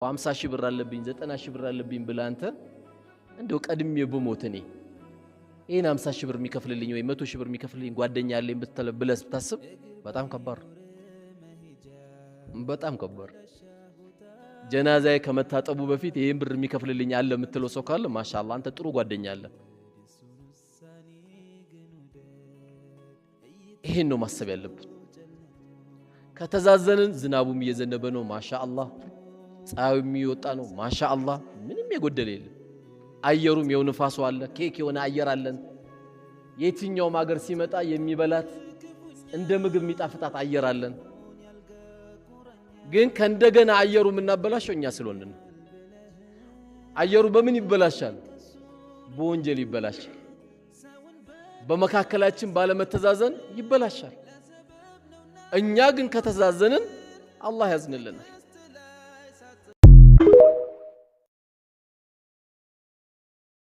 50 ሺህ ብር አለብኝ 90 ሺህ ብር አለብኝ ብለህ አንተ እንደው ቀድሜ ብሞት እኔ ይሄን 50 ሺህ ብር የሚከፍልልኝ ወይ 100 ሺህ ብር የሚከፍልልኝ ጓደኛ አለኝ ብለህ ብታስብ በጣም ከባድ በጣም ከባድ ጀናዛዬ ከመታጠቡ በፊት ይሄን ብር የሚከፍልልኝ አለ የምትለው ሰው ካለ ማሻአላህ አንተ ጥሩ ጓደኛ አለ። ይሄን ነው ማሰብ ያለብን። ከተዛዘንን ዝናቡም እየዘነበ ነው ማሻአላህ፣ ፀሐዩም እየወጣ ነው ማሻአላህ፣ ምንም የጎደለ የለም። አየሩም የው ንፋሱ አለ፣ ኬክ የሆነ አየር አለን። የትኛውም ሀገር ሲመጣ የሚበላት እንደ ምግብ የሚጣፍጣት አየር አለን። ግን ከእንደገና አየሩ የምናበላሸው እኛ ስለሆንን ነው። አየሩ በምን ይበላሻል? በወንጀል ይበላሻል። በመካከላችን ባለመተዛዘን ይበላሻል። እኛ ግን ከተዛዘንን አላህ ያዝንልናል።